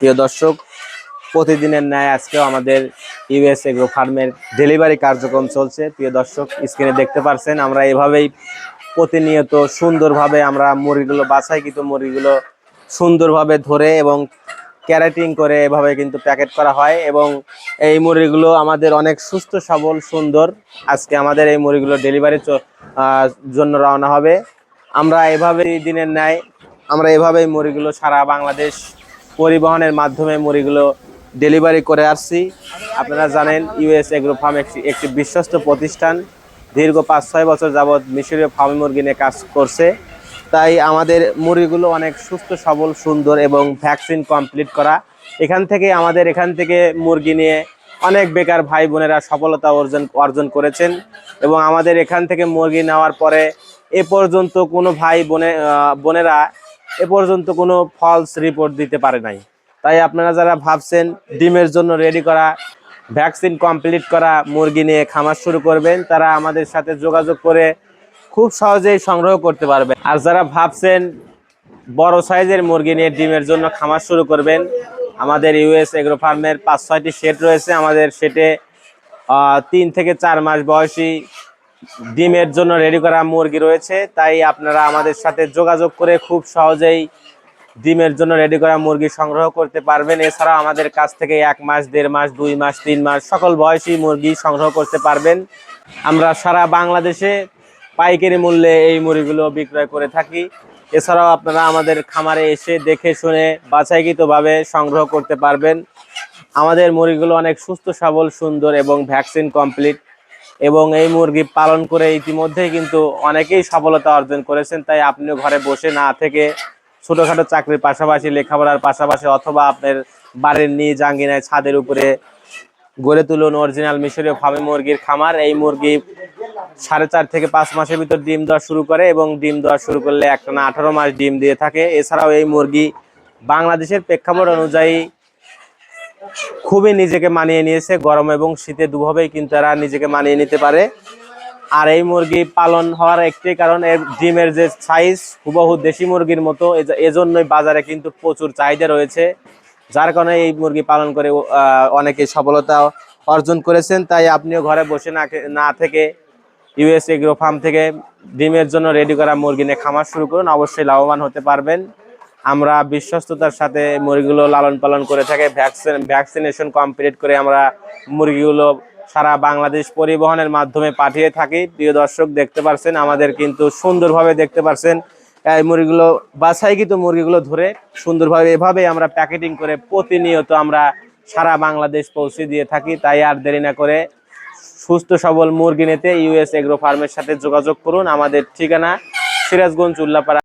প্রিয় দর্শক, প্রতিদিনের ন্যায় আজকেও আমাদের ইউএস এগ্রো ফার্মের ডেলিভারি কার্যক্রম চলছে। প্রিয় দর্শক, স্ক্রিনে দেখতে পাচ্ছেন আমরা এভাবেই প্রতিনিয়ত সুন্দরভাবে আমরা মুরগিগুলো বাছাইকৃত মুরগিগুলো সুন্দরভাবে ধরে এবং ক্যারেটিং করে এভাবে কিন্তু প্যাকেট করা হয় এবং এই মুরগিগুলো আমাদের অনেক সুস্থ সবল সুন্দর। আজকে আমাদের এই মুরগিগুলো ডেলিভারির জন্য রওনা হবে। আমরা এভাবেই দিনের ন্যায় আমরা এভাবেই মুরগিগুলো সারা বাংলাদেশ পরিবহনের মাধ্যমে মুরগিগুলো ডেলিভারি করে আসছি। আপনারা জানেন ইউএস এগ্রো ফার্ম একটি বিশ্বস্ত প্রতিষ্ঠান, দীর্ঘ 5-6 বছর যাবৎ মিশরীয় ফার্ম মুরগি নিয়ে কাজ করছে। তাই আমাদের মুরগিগুলো অনেক সুস্থ সবল সুন্দর এবং ভ্যাকসিন কমপ্লিট করা। এখান থেকে মুরগি নিয়ে অনেক বেকার ভাই বোনেরা সফলতা অর্জন করেছেন এবং আমাদের এখান থেকে মুরগি নেওয়ার পরে এ পর্যন্ত কোনো ভাই বোনেরা এ পর্যন্ত কোনো ফলস রিপোর্ট দিতে পারে নাই। তাই আপনারা যারা ভাবছেন ডিমের জন্য রেডি করা, ভ্যাকসিন কমপ্লিট করা মুরগি নিয়ে খামার শুরু করবেন, তারা আমাদের সাথে যোগাযোগ করে খুব সহজেই সংগ্রহ করতে পারবেন। আর যারা ভাবছেন বড় সাইজের মুরগি নিয়ে ডিমের জন্য খামার শুরু করবেন, আমাদের ইউএস এগ্রো ফার্মের 5-6টি শেড রয়েছে। আমাদের শেডে 3 থেকে 4 মাস বয়সী ডিমের জন্য রেডি করা মুরগি রয়েছে। তাই আপনারা আমাদের সাথে যোগাযোগ করে খুব সহজেই ডিমের জন্য রেডি করা মুরগি সংগ্রহ করতে পারবেন। এছাড়াও আমাদের কাছ থেকে 1 মাস, 1.5 মাস, 2 মাস, 3 মাস সকল বয়সী মুরগি সংগ্রহ করতে পারবেন। আমরা সারা বাংলাদেশে পাইকারি মূল্যে এই মুরগিগুলো বিক্রয় করে থাকি। এছাড়াও আপনারা আমাদের খামারে এসে দেখে শুনে বাছাইকৃতভাবে সংগ্রহ করতে পারবেন। আমাদের মুরগিগুলো অনেক সুস্থ সবল সুন্দর এবং ভ্যাকসিন কমপ্লিট এবং এই মুরগি পালন করে ইতিমধ্যেই কিন্তু অনেকেই সফলতা অর্জন করেছেন। তাই আপনিও ঘরে বসে না থেকে ছোটোখাটো চাকরির পাশাপাশি, লেখাপড়ার পাশাপাশি অথবা আপনার বাড়ির নিজ আঙ্গিনায় ছাদের উপরে গড়ে তুলুন অরিজিনাল মিশরীয় ফার্মি মুরগির খামার। এই মুরগি 4.5 থেকে 5 মাসের ভিতর ডিম দেওয়া শুরু করে এবং ডিম দেওয়া শুরু করলে একটানা 18 মাস ডিম দিয়ে থাকে। এছাড়াও এই মুরগি বাংলাদেশের প্রেক্ষাপট অনুযায়ী খুবই নিজেকে মানিয়ে নিয়েছে। গরম এবং শীতে দুভাবেই কিন্তু এরা নিজেকে মানিয়ে নিতে পারে। আর এই মুরগি পালন হওয়ার একটি কারণ, এর ডিমের যে সাইজ হুবহু দেশি মুরগির মতো, এজন্যই বাজারে কিন্তু প্রচুর চাহিদা রয়েছে, যার কারণে এই মুরগি পালন করে অনেকে সফলতা অর্জন করেছেন। তাই আপনিও ঘরে বসে না থেকে ইউএস এগ্রো ফার্ম থেকে ডিমের জন্য রেডি করা মুরগি নিয়ে খামার শুরু করুন, অবশ্যই লাভবান হতে পারবেন। আমরা বিশ্বস্ততার সাথে মুরগিগুলো লালন পালন করে থাকি। ভ্যাকসিনেশন কমপ্লিট করে আমরা মুরগিগুলো সারা বাংলাদেশ পরিবহনের মাধ্যমে পাঠিয়ে থাকি। প্রিয় দর্শক, দেখতে পাচ্ছেন আমাদের কিন্তু সুন্দরভাবে দেখতে পাচ্ছেন এই মুরগিগুলো বাছাইকৃত মুরগিগুলো ধরে সুন্দরভাবে এভাবে আমরা প্যাকেটিং করে প্রতিনিয়ত আমরা সারা বাংলাদেশ পৌঁছে দিয়ে থাকি। তাই আর দেরি না করে সুস্থ সবল মুরগি নিতে ইউএস এগ্রো ফার্মের সাথে যোগাযোগ করুন। আমাদের ঠিকানা সিরাজগঞ্জ উল্লাপাড়া।